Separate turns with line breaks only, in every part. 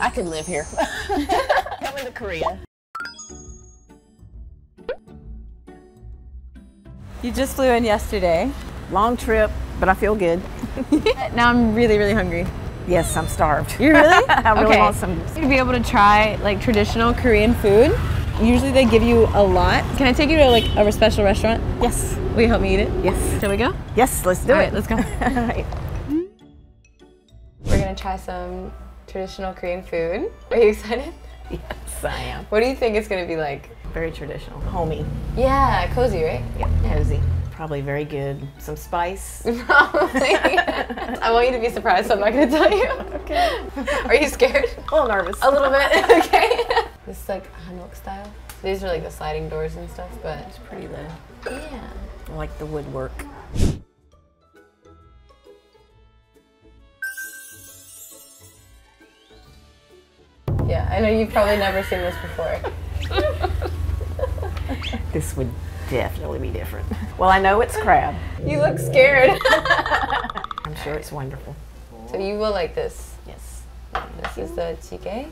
I could live here. Coming to Korea.
You just flew in yesterday.
Long trip, but I feel good.
Now I'm really, really hungry.
Yes, I'm starved.
You really?
I really want some.
To be able to try like traditional Korean food, usually they give you a lot. Can I take you to like a special restaurant?
Yes.
Will you help me eat it?
Yes.
Shall we go?
Yes, let's do
All
it.
right, let's go.
All right.
We're gonna try some traditional Korean food. Are you excited?
Yes, I am.
What do you think it's gonna be like?
Very traditional. Homey.
Yeah, cozy, right?
Yeah, cozy. Probably very good. Some spice.
Probably. I want you to be surprised, so I'm not gonna tell you.
Okay.
Are you scared?
A little nervous.
A little bit. Okay. This is like Hanok style. These are like the sliding doors and stuff, but
It's pretty though.
yeah.
I like the woodwork.
Yeah, I know you've probably never seen this before.
This would definitely be different. Well, I know it's crab.
You look scared.
I'm sure it's wonderful.
So you will like this.
Yes.
This is the jjigae.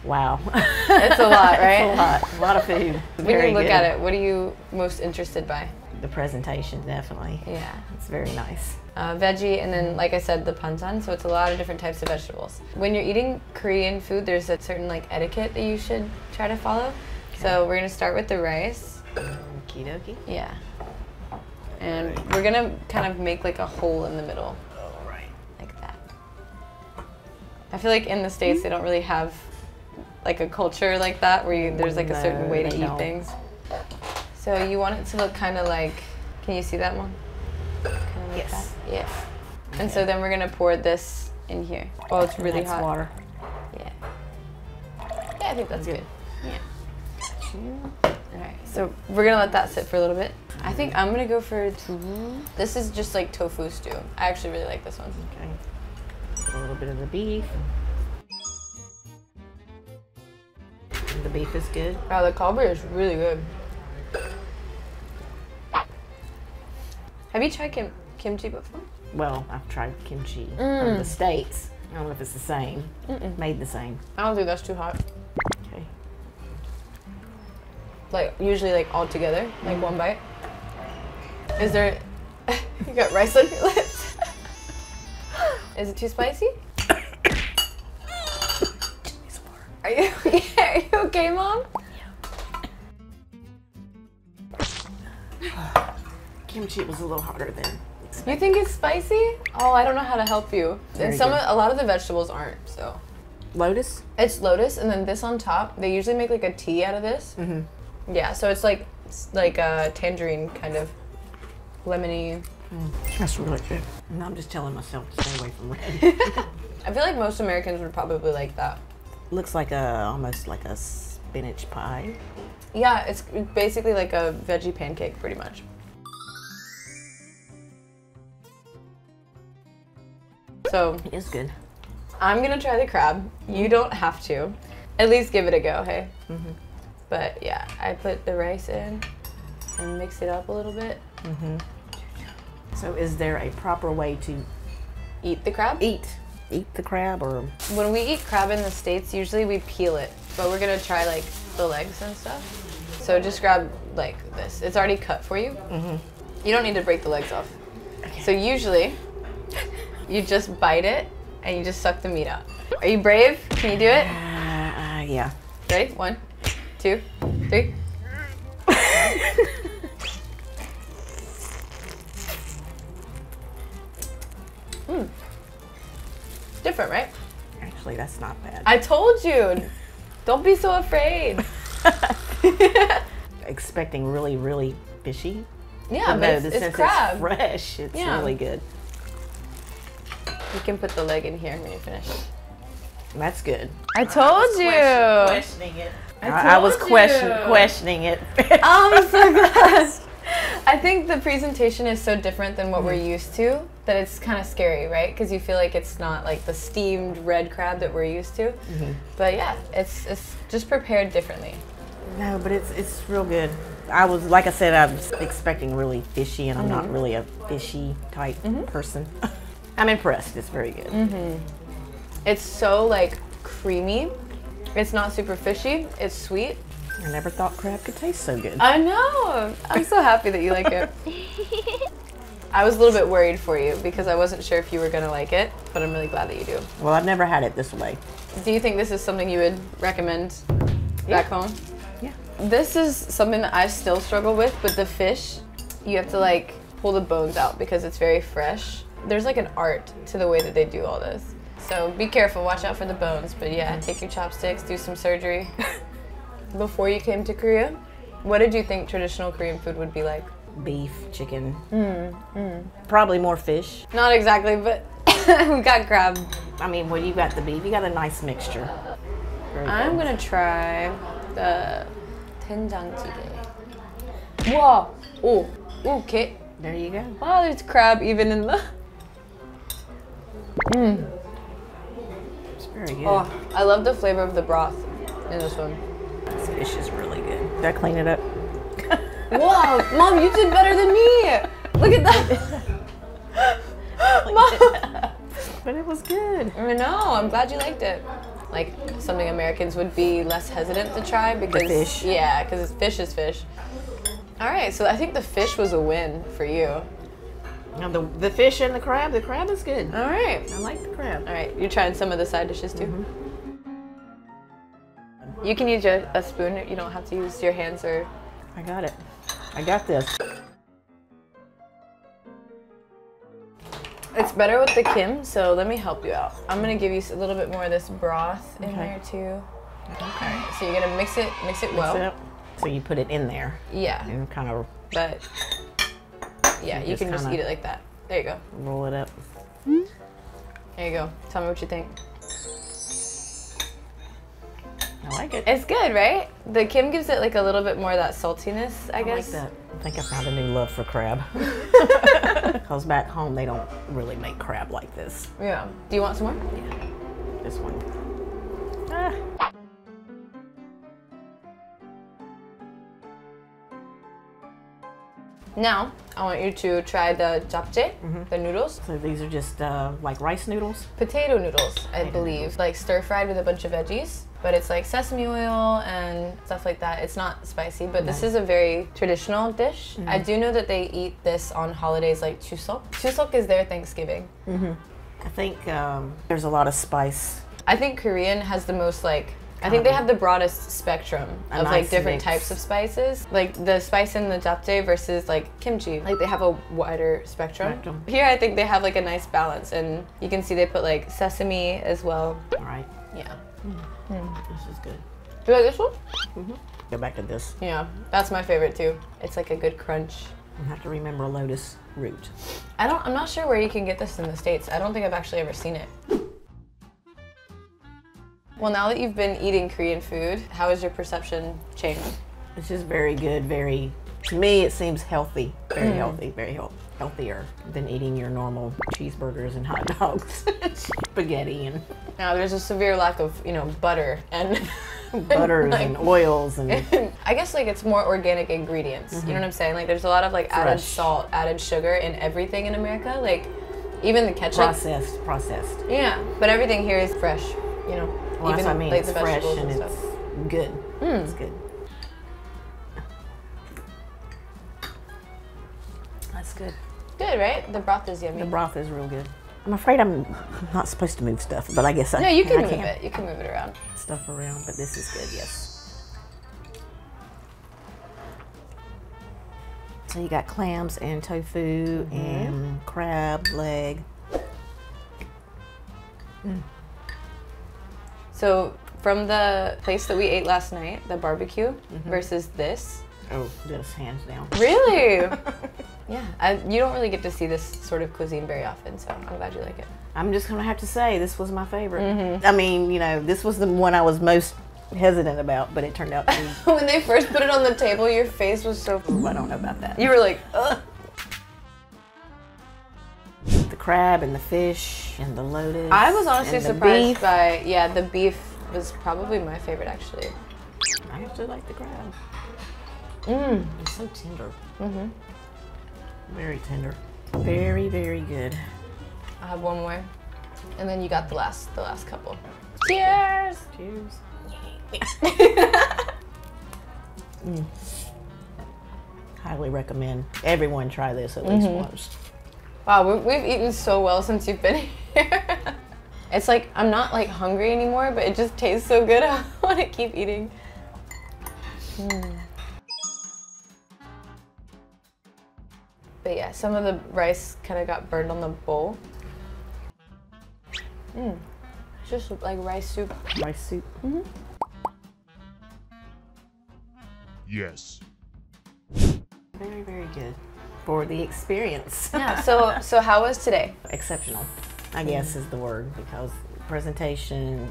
Wow.
It's a lot, right?
It's a lot of food.
When you look at it, what are you most interested by?
The presentation, definitely.
Yeah.
It's very nice.
Veggie, and then, like I said, the panchan, so it's a lot of different types of vegetables. When you're eating Korean food, there's a certain like etiquette that you should try to follow. So we're gonna start with the rice.
Okie dokie.
Yeah. And we're gonna kind of make like a hole in the middle.
All right.
Like that. I feel like in the States, they don't really have like a culture like that where there's like a certain way to
they
eat
don't.
things. So you want it to look kind of like, can you see that one? Kind of like
Yes.
that? Yeah. And so then we're gonna pour this in here. Oh, it's really
That's
hot.
water.
Yeah. Yeah, I think that's good. Yeah. All right, so we're gonna let that sit for a little bit. I think I'm gonna go for this is just like tofu stew. I actually really like this one.
Okay. Put a little bit of the beef. The beef is good.
Wow, the kalbi is really good. Have you tried kimchi before?
Well, I've tried kimchi from the States. I don't know if it's the same. Made the same.
I don't think that's too hot.
Okay.
Like usually like all together, like one bite. Is there, you got rice on your lips? Is it too spicy? Are you okay, Mom?
Kimchi was a little hotter than expected.
You think it's spicy? Oh, I don't know how to help you.
Very
And
good.
a lot of the vegetables aren't, so.
Lotus?
It's lotus, and then this on top, they usually make like a tea out of this. Yeah, so it's like a tangerine kind of lemony.
That's really good. And I'm just telling myself to stay away from red.
I feel like most Americans would probably like that.
Looks like almost like a spinach pie.
Yeah, it's basically like a veggie pancake, pretty much. So
It's good.
I'm gonna try the crab. You don't have to. At least give it a go, hey? But yeah, I put the rice in and mix it up a little bit.
So is there a proper way to
Eat the crab?
eat the crab, or
When we eat crab in the States, usually we peel it, but we're gonna try like the legs and stuff. So just grab like this. It's already cut for you. You don't need to break the legs off. So usually, you just bite it and you just suck the meat out. Are you brave? Can you do it?
yeah.
Ready? 1, 2, 3. Different, right?
Actually, that's not bad.
I told you. Don't be so afraid.
Expecting really, really fishy.
Yeah, but it's
since
crab.
it's fresh, it's
Yeah.
really good.
You can put the leg in here when you finish.
That's good.
I told you.
Questioning it. I was
told
questioning it.
I'm so glad. I think the presentation is so different than what we're used to that it's kind of scary, right? Because you feel like it's not like the steamed red crab that we're used to. But yeah, it's just prepared differently.
No, but it's real good. I was, like I said, I was expecting really fishy, and I'm not really a fishy type person. I'm impressed. It's very good.
It's so like creamy. It's not super fishy. It's sweet.
I never thought crab could taste so good.
I know. I'm so happy that you like it. I was a little bit worried for you because I wasn't sure if you were gonna like it, but I'm really glad that you do.
Well, I've never had it this way.
Do you think this is something you would recommend back home?
Yeah.
This is something that I still struggle with, but the fish, you have to like pull the bones out because it's very fresh. There's like an art to the way that they do all this. So be careful, watch out for the bones, but yeah, take your chopsticks, do some surgery. Before you came to Korea, what did you think traditional Korean food would be like?
Beef, chicken, probably more fish.
Not exactly, but we got crab.
I mean, well, you got the beef. You got a nice mixture.
I'm gonna try the 된장찌개. Wow. Oh, okay.
There you go.
Wow, there's crab even in the.
It's very good.
Oh, I love the flavor of the broth in this one.
This fish is really good. Did I clean it up?
Wow, Mom, you did better than me. Look at that. Mom.
But it was good.
I know, I'm glad you liked it. Like something Americans would be less hesitant to try because
the fish.
Yeah, because fish is fish. All right, so I think the fish was a win for you.
Now the fish and the crab is good.
All right.
I like the crab.
All right, you're trying some of the side dishes too? You can use a spoon. You don't have to use your hands or...
I got it. I got this.
It's better with the Kim, so let me help you out. I'm gonna give you a little bit more of this broth in there too.
Okay.
So you're gonna mix it well.
Mix it up. So you put it in there.
Yeah.
And kind of...
But yeah, you can just eat it like that. There you go.
Roll it up.
There you go. Tell me what you think.
I like it.
It's good, right? The Kim gives it like a little bit more of that saltiness, I guess.
I like that. I think I found a new love for crab. Because back home, they don't really make crab like this.
Yeah. Do you want some more?
Yeah. This one. Ah.
Now, I want you to try the japchae, the noodles.
So these are just like rice noodles?
Potato noodles, I believe. Like stir-fried with a bunch of veggies. But it's like sesame oil and stuff like that. It's not spicy, but this is a very traditional dish. I do know that they eat this on holidays like Chuseok. Chuseok is their Thanksgiving.
I think there's a lot of spice.
I think Korean has the most like, I think they have the broadest spectrum of
nice
like different
mix.
types of spices. Like the spice in the japchae versus like kimchi. Like they have a wider spectrum. Here I think they have like a nice balance, and you can see they put like sesame as well.
All right.
Yeah.
This is good.
You like this one?
Go back to this.
Yeah, that's my favorite too. It's like a good crunch.
I have to remember lotus root.
I'm not sure where you can get this in the States. I don't think I've actually ever seen it. Well, now that you've been eating Korean food, how has your perception changed?
It's just very good, very, to me it seems healthy. Very healthy, very healthier than eating your normal cheeseburgers and hot dogs, spaghetti and...
Now there's a severe lack of, you know, butter and...
butters
like,
and oils and...
I guess like it's more organic ingredients, you know what I'm saying? Like there's a lot of like added
Fresh.
salt, added sugar in everything in America. Like even the ketchup.
Processed.
Yeah, but everything here is fresh, you know.
Well,
even
that's what I mean,
like
it's
the
fresh
vegetables
and
and
it's
stuff.
good. It's good. That's good.
Good, right? The broth is yummy.
The broth is real good. I'm afraid I'm not supposed to move stuff, but I guess I
No, you can
I
move it. You can move it around.
Stuff around, but this is good, yes. So you got clams and tofu and crab leg.
So from the place that we ate last night, the barbecue, versus this.
Oh, just hands down.
Really? Yeah, you don't really get to see this sort of cuisine very often, so I'm glad you like it.
I'm just gonna have to say this was my favorite. I mean, you know, this was the one I was most hesitant about, but it turned out to be...
When they first put it on the table, your face was so...
I don't know about that.
You were like, ugh.
The crab and the fish and the lotus.
I was honestly
and the
surprised
beef.
by, yeah, the beef was probably my favorite actually.
I actually like the crab. It's so tender. Very tender. Very, very good.
I have one more, and then you got the last couple. Cheers!
Cheers. Highly recommend everyone try this at least once.
Wow, we've eaten so well since you've been here. It's like I'm not like hungry anymore, but it just tastes so good. I want to keep eating. But yeah, some of the rice kind of got burned on the bowl. It's just like rice soup.
Rice soup.
Yes.
Very, very good for the experience.
Yeah. So how was today?
Exceptional, I guess is the word, because presentation,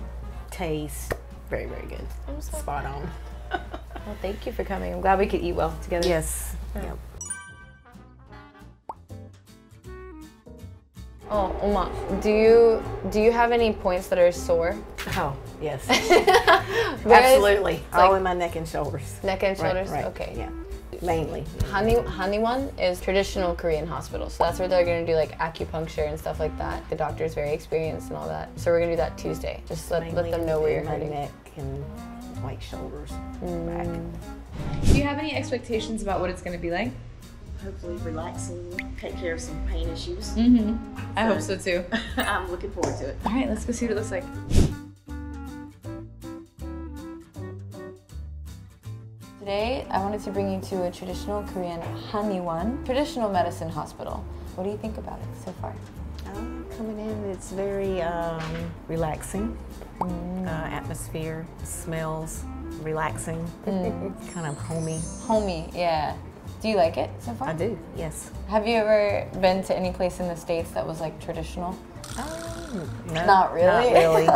taste, very, very good.
I'm so
Spot on.
Well, thank you for coming. I'm glad we could eat well together.
Yes. Yep.
Oh, Oma, do you have any points that are sore?
Oh, yes.
Where is-
Absolutely. All
like-
in my neck and shoulders.
Neck and shoulders?
Right.
Okay.
Yeah. Mainly.
Haniwon is traditional Korean hospital, so that's where they're gonna do like acupuncture and stuff like that. The doctor's very experienced and all that. So we're gonna do that Tuesday. Just let them know where you're
my
hurting.
neck and like shoulders, back.
Do you have any expectations about what it's going to be like?
Hopefully relaxing, take care of some pain issues.
I hope so too.
I'm looking forward to it.
All right, let's go see what it looks like.
Today, I wanted to bring you to a traditional Korean Haniwon, traditional medicine hospital. What do you think about it so far?
Coming in, it's very relaxing. Atmosphere, smells, relaxing, kind of homey.
Homey, yeah. Do you like it so far?
I do, yes.
Have you ever been to any place in the States that was like traditional?
No,
Not really?
Not really.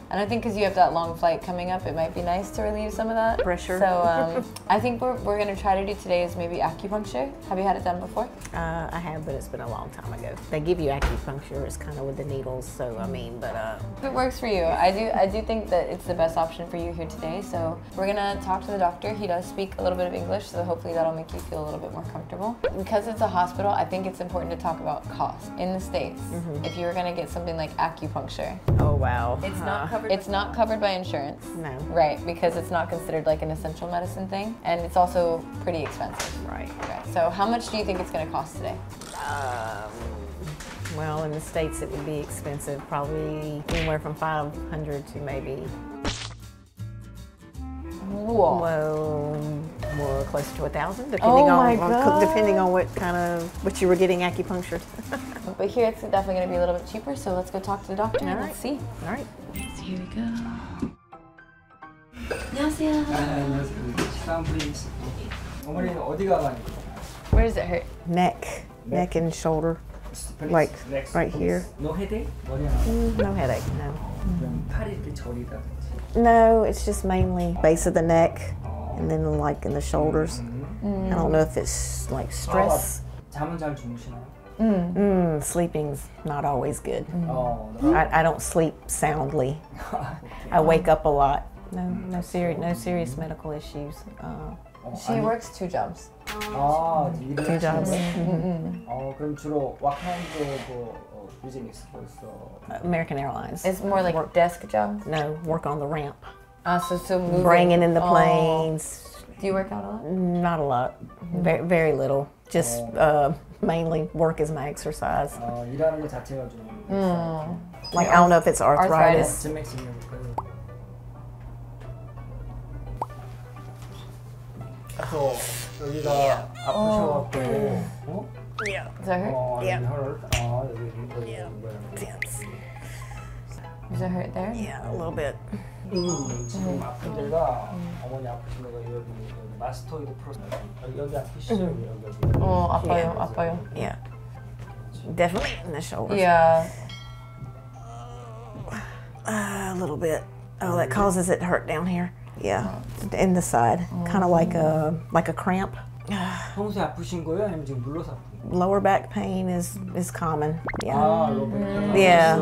And I think because you have that long flight coming up, it might be nice to relieve some of that
Pressure.
So I think we're going to try to do today is maybe acupuncture. Have you had it done before?
I have, but it's been a long time ago. They give you acupuncture, it's kind of with the needles, so I mean, but
If it works for you, I do think that it's the best option for you here today. So we're gonna talk to the doctor. He does speak a little bit of English, so hopefully that'll make you feel a little bit more comfortable. Because it's a hospital, I think it's important to talk about cost. In the States, if you were gonna get something like acupuncture,
oh wow.
it's not covered. It's not covered by insurance.
No.
Right, because it's not considered like an essential medicine thing, and it's also pretty expensive.
Right.
Right. So how much do you think it's gonna cost today?
Well, in the States it would be expensive, probably anywhere from 500 to maybe,
Whoa.
well, more closer to 1,000, depending
Oh my
on
God.
depending on what you were getting acupunctured.
But here it's definitely gonna be a little bit cheaper, so let's go talk to the doctor and
All right.
let's see.
All right.
So here we go.
안녕하세요.
안녕하세요. 식당 프린스. 어머니는 어디가 많이
Where does it hurt?
Neck and shoulder, like right here.
No headache? 머리 아파?
No headache, no.
그럼 팔이 이렇게 저리다든지.
No, it's just mainly base of the neck and then like in the shoulders. I don't know if it's like stress.
잠은 잘 주무시나요?
Sleeping's not always good.
어.
I don't sleep soundly. I wake up a lot. No serious medical issues.
She works 2 jobs.
아, 일을
2 jobs.
그럼 주로 what kind of business 벌써?
American Airlines.
It's more like desk jobs.
No, work on the ramp.
So moving.
Bringing in the
Oh.
planes.
Do you work out a lot?
Not a lot. Very little. Just mainly work is my exercise.
일하는 것 자체가 좀
Like I don't know if it's arthritis.
스맥싱 해볼까요? 그래서 여기가 아프셔갖고
Yeah.
Does that hurt?
Yeah.
여기
Tense.
Does it hurt there?
Yeah, a little bit.
지금 아픈 데가 어머니 아프신 데가 여기 마스토이드 프로스 여기 아프시죠? 여기
아파요.
Yeah. Definitely in the shoulders.
Yeah.
A little bit. Oh, that causes it to hurt down here. Yeah, in the side, kind of like a cramp.
평소에 아프신 거예요? 아니면 지금 눌러서 아픈 거예요?
Lower back pain is common. Yeah.
로봇.
Yeah.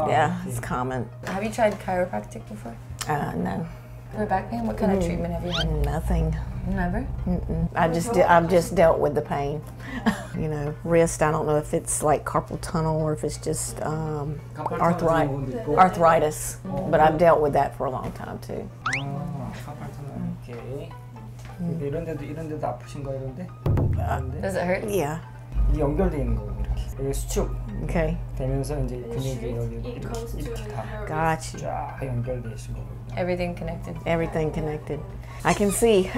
Yeah, it's common.
Have you tried chiropractic before?
No.
For back pain, what kind of treatment have you had?
Nothing.
Never?
I've just dealt with the pain. You know, wrist, I don't know if it's like carpal tunnel or if it's just arthritis. But I've dealt with that for a long time too.
오케이. 이런 데도 아프신 거 이런데?
Does it hurt?
Yeah.
이 연결돼 있는 거고 이렇게. 이게 수축
Okay.
되면서 이제 근육이 여기 이렇게 다
Got you.
쫙 연결돼 있는 거거든요.
Everything connected.
Everything connected. I can see.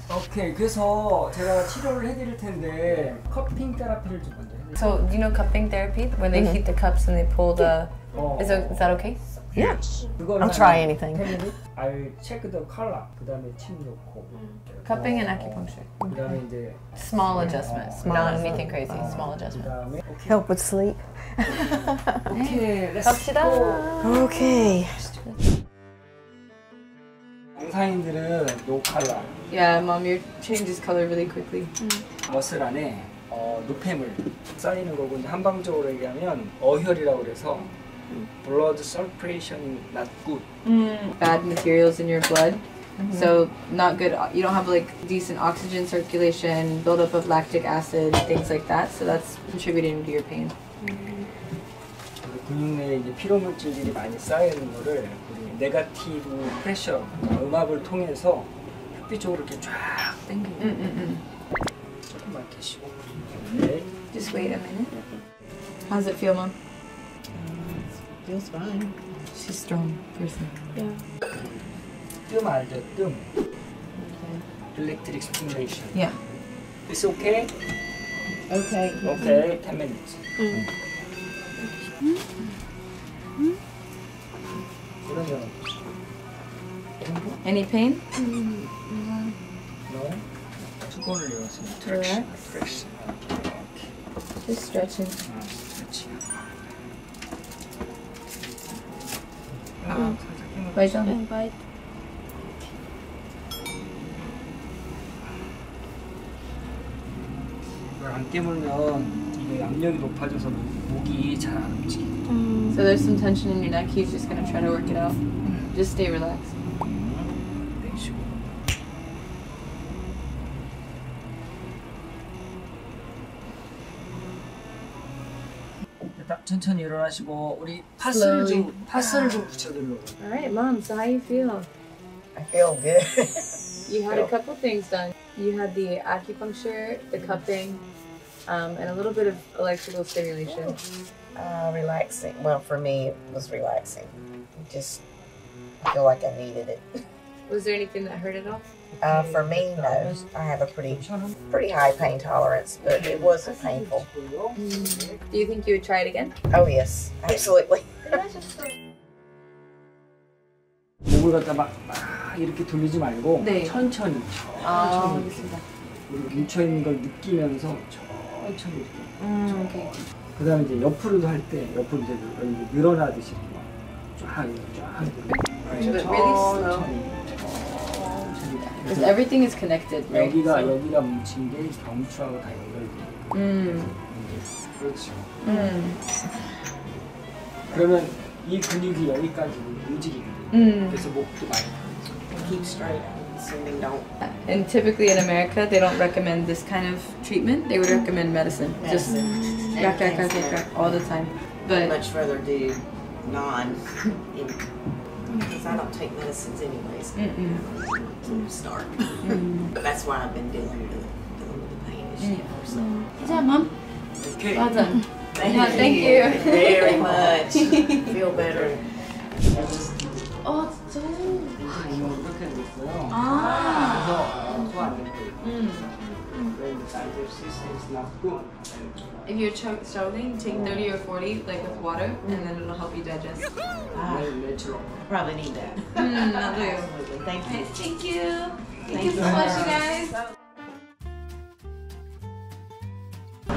오케이. 그래서 제가 치료를 해드릴 텐데 커핑 테라피를 좀 먼저 해드릴게요.
So, do you know cupping therapy? When they heat the cups and they pull the... Is that okay?
Yeah. I'll try anything.
I'll check the color. 그다음에 침 넣고.
Cupping and acupuncture.
그다음에 이제
Small adjustments. Not anything crazy. Small adjustment.
그다음에
Help with sleep.
오케이.
갑시다.
Okay.
강사인들은 노 컬러.
Yeah, Mom, your changes color really quickly.
머슬 안에 노폐물 쌓이는 거고 이제 한방적으로 얘기하면 어혈이라고 그래서 blood circulation not good.
Bad materials in your blood. So not good. You don't have like decent oxygen circulation, buildup of lactic acid, things like that. So that's contributing to your pain.
근육 내에 이제 피로 물질들이 많이 쌓여 있는 거를 우리 네거티브 프레셔 음압을 통해서 햇빛 쪽으로 이렇게 쫙 당기고 조금만 계시고. 네.
Just wait a minute. How's it feel, Mom?
Feels fine.
She's strong person.
뜸 알죠? 뜸. Electric stimulation.
Yeah.
It's okay?
Okay.
Okay. 10 minutes. 그러면
Any pain?
너 수건을 이용해서
Relax.
트랙션.
Just stretching.
스트레칭.
Right on.
이걸 안 깨물면 이게 압력이 높아져서 목이 잘 안 움직여.
So there's some tension in your neck. He's just gonna try to work it out. Just stay relaxed.
내쉬고. 됐다. 천천히 일어나시고 우리 파스를 좀 붙여드리려고.
All right, Mom. So how you feel?
I feel good.
You had a couple things done. You had the acupuncture, the cupping, and a little bit of electrical stimulation.
Relaxing. Well, for me, it was relaxing. Just I feel like I needed it.
Was there anything that hurt at all?
For me, no. I have a pretty high pain tolerance, but it wasn't painful.
Do you think you would try it again?
Oh yes, absolutely.
목을 갖다 막 이렇게 돌리지 말고
네.
천천히
알겠습니다.
우리 뭉쳐 있는 걸 느끼면서 천천히 이렇게.
Okay.
그다음에 이제 옆으로도 할 때 옆으로 이제 여기 늘어나듯이 쫙
But really slow. Because everything is connected, right?
여기가 뭉친 게 경추하고 다 연결돼. 그렇죠. 그러면 이 근육이 여기까지 움직이거든요. 그래서 목도 많이.
Keep straight. Assuming don't.
And typically in America, they don't recommend this kind of treatment. They would recommend medicine. Just crack all the time. But
Much rather do non. Because I don't take medicines anyways. To start. That's why I've been dealing with the pain issue. So.
good job, Mom.
Okay.
Well done.
Thank you very much. Feel better.
Oh, so.
이거 이렇게 됐어요. 그래서 소화 안 됐고. When the digestion is not good.
If you're struggling, take 30 or 40 like with water, and then it'll help you digest.
Natural.
Probably need that.
I'll do.
Thank you.
Thank you. Thank you so much, you guys.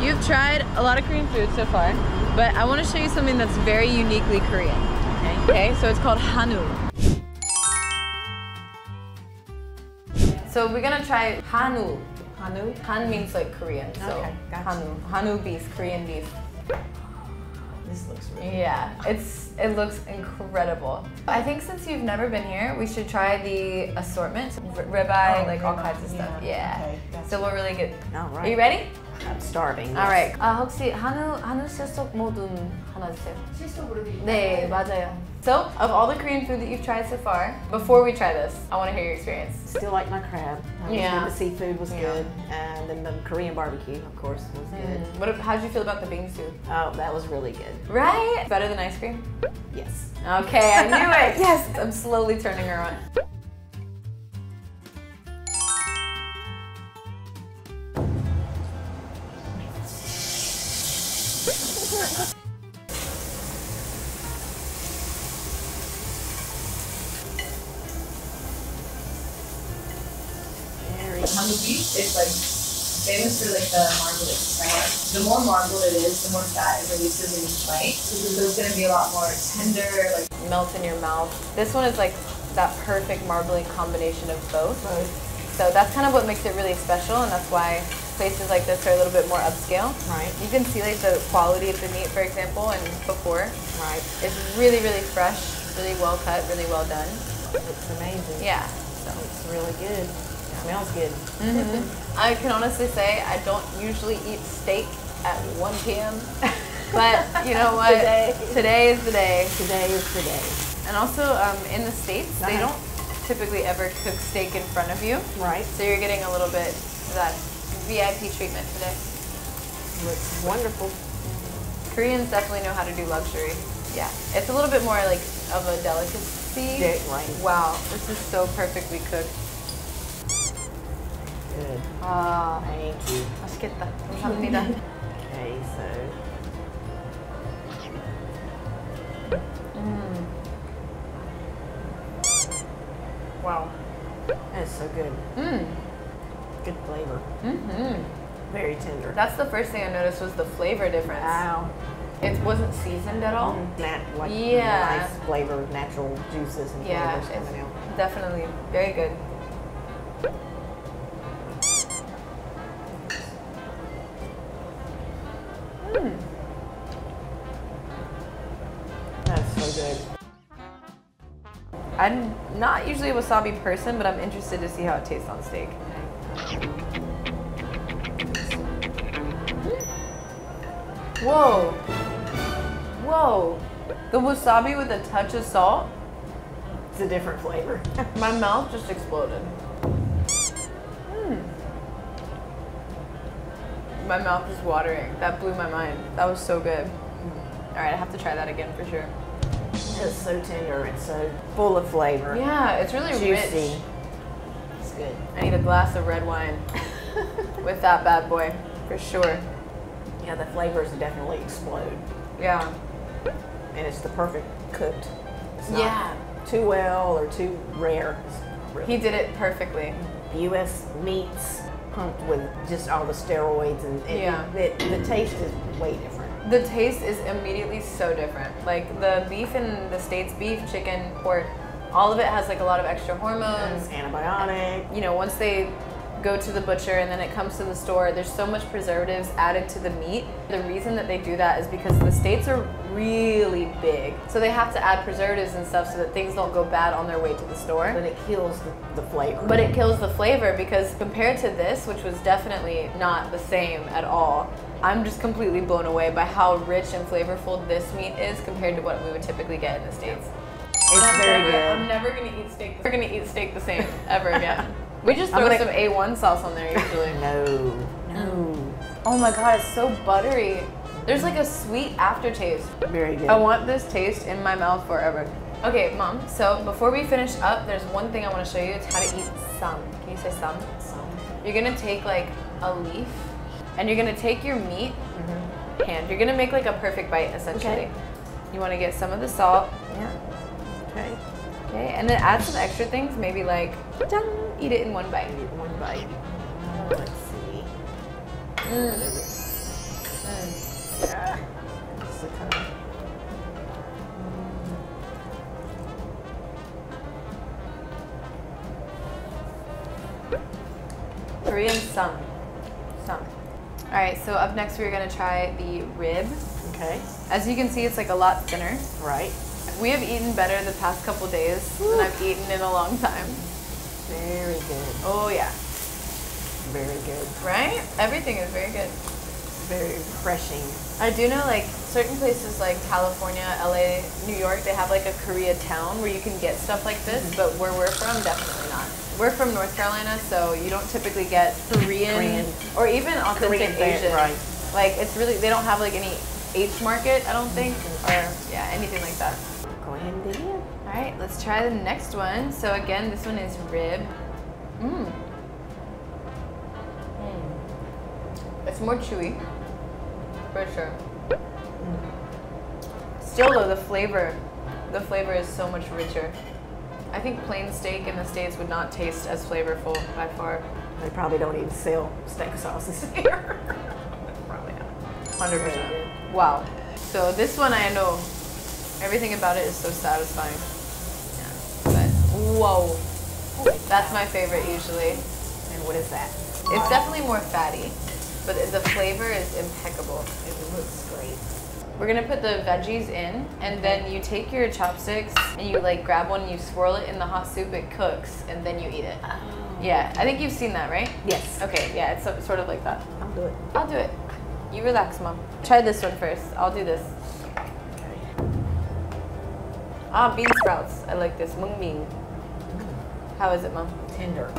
You've tried a lot of Korean food so far, but I want to show you something that's very uniquely Korean. Okay, so it's called Hanu. So we're gonna try Hanu. Han means like Korean, so
Okay, gotcha.
Hanu beef, Korean beef.
This looks really good.
Yeah, it looks incredible. I think since you've never been here, we should try the assortment, ribeye, like all kinds of stuff. Yeah.
Okay, gotcha.
So we'll really get.
All right.
Are you ready?
I'm starving.
All right. 혹시 한우 실속 모둠 하나 주세요. 네, 맞아요. So, of all the Korean food that you've tried so far, before we try this, I want to hear your experience.
Still like my crab.
Yeah.
The seafood was good, and then the Korean barbecue, of course, was good.
How did you feel about the bingsu?
Oh, that was really good.
Right? Better than ice cream?
Yes.
Okay, I knew it. Yes, I'm slowly turning her on.
Hangu beef is like famous for like the marbling, right? The more marbled it is, the more fat it releases in each bite. So it's gonna be a lot more tender, like
Melt in your mouth. This one is like that perfect marbling combination of both. So that's kind of what makes it really special, and that's why places like this are a little bit more upscale.
Right.
You can see like the quality of the meat, for example, and before.
Right.
It's really, really fresh, really well cut, really well done.
It's amazing.
Yeah. So.
It's really good. Smells good.
I can honestly say I don't usually eat steak at 1 p.m. But you know what? Today is the day.
Today is the day.
And also in the States, they don't typically ever cook steak in front of you.
Right.
So you're getting a little bit of that VIP treatment today.
Looks wonderful.
Koreans definitely know how to do luxury. Yeah. It's a little bit more like of a delicacy.
Right.
Wow, this is so perfectly cooked.
Good.
아,
Thank you.
맛있겠다. 감사합니다.
Okay, so.
Wow.
That's so good. Good flavor. Very tender.
That's the first thing I noticed was the flavor difference.
Wow.
It wasn't seasoned at all.
Like
Yeah.
nice flavor, natural juices and
Yeah,
flavors coming out.
it's definitely very good.
That's so good.
I'm not usually a wasabi person, but I'm interested to see how it tastes on steak. Whoa. Whoa. The wasabi with a touch of salt,
It's a different flavor.
my mouth just exploded. My mouth is watering. That blew my mind. That was so good. All right, I have to try that again for sure.
It's so tender. It's so full of flavor.
Yeah, it's really
Juicy.
rich.
It's good.
I need a glass of red wine with that bad boy, for sure.
Yeah, the flavors definitely explode.
Yeah.
And it's the perfect cooked. It's not
Yeah.
too well or too rare. It's really
He did it perfectly.
U.S. meats pumped with just all the steroids and
Yeah.
the taste is way different.
The taste is immediately so different. Like the beef in the States, beef, chicken, pork, all of it has like a lot of extra hormones.
Antibiotic.
You know, once they go to the butcher and then it comes to the store, there's so much preservatives added to the meat. The reason that they do that is because the States are really big. So they have to add preservatives and stuff so that things don't go bad on their way to the store.
But it kills the flavor.
But it kills the flavor because compared to this, which was definitely not the same at all, I'm just completely blown away by how rich and flavorful this meat is compared to what we would typically get in the States.
It's very good.
I'm never gonna eat steak. We're gonna eat steak the same ever again. We just
I'm
throw
gonna-
some A1 sauce on there usually.
No.
Oh my god, it's so buttery. There's like a sweet aftertaste.
Very good.
I want this taste in my mouth forever. Okay, Mom, so before we finish up, there's one thing I want to show you. It's how to eat sam. Can you say sam? You're gonna take like a leaf and you're gonna take your meat hand. You're gonna make like a perfect bite essentially.
Okay.
You wanna get some of the salt.
Yeah. Okay.
Okay, and then add some extra things, maybe like, dang, eat it in one bite.
Eat one bite. Let's see. Yeah. So kind of.
Korean sam. Sam. All right, so up next we're gonna try the rib.
Okay.
As you can see, it's like a lot thinner.
Right.
We have eaten better the past couple days than I've eaten in a long time.
Very good.
Oh yeah.
Very good.
Right? Everything is very good.
Very refreshing.
I do know like certain places like California, LA, New York, they have like a Koreatown where you can get stuff like this, but where we're from, definitely not. We're from North Carolina, so you don't typically get Korean. Or even authentic Asian.
Right.
Like it's really, they don't have like any H market, I don't think, or yeah, anything like that.
Go ahead and dig in.
All right, let's try the next one. So again, this one is rib. It's more chewy, for sure. Still though, the flavor is so much richer. I think plain steak in the States would not taste as flavorful by far.
They probably don't even sell steak sauces here. Probably not.
100%. Wow. So this one I know, everything about it is so satisfying. Yeah. But whoa, that's my favorite usually.
And what is that?
It's definitely more fatty, but the flavor is impeccable.
It looks great.
We're gonna put the veggies in, and then you take your chopsticks and you like grab one and you swirl it in the hot soup, it cooks, and then you eat it.
Oh.
Yeah, I think you've seen that, right?
Yes.
Okay, yeah, it's sort of like that.
I'll do it.
I'll do it. You relax, Mom. Try this one first. I'll do this.
Okay.
Ah, bean sprouts. I like this. Mung bean. How is it, Mom?
Tender.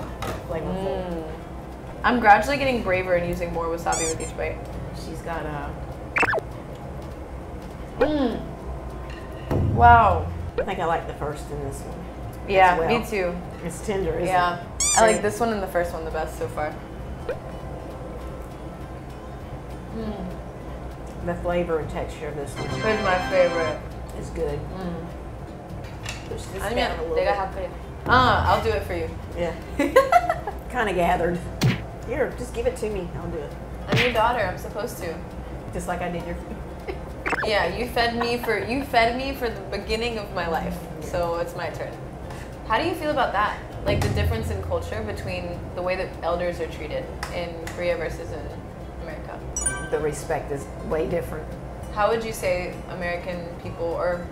Flavorful.
I'm gradually getting braver and using more wasabi with each bite.
She's got a...
Wow.
I think I like the first in this one.
Yeah,
as well.
me too.
It's tender, isn't
Yeah.
it?
I like this one and the first one the best so far.
The flavor and texture of this one
It's my favorite.
is good. Push this down
아니면
a little
내가
bit.
할게. I'll do it for you.
Yeah. Kind of gathered. Here, just give it to me. I'll do it.
I'm your daughter. I'm supposed to.
Just like I did your...
Yeah, you fed me for the beginning of my life. So it's my turn. How do you feel about that? Like the difference in culture between the way that elders are treated in Korea versus in America.
The respect is way different.
How would you say American people, or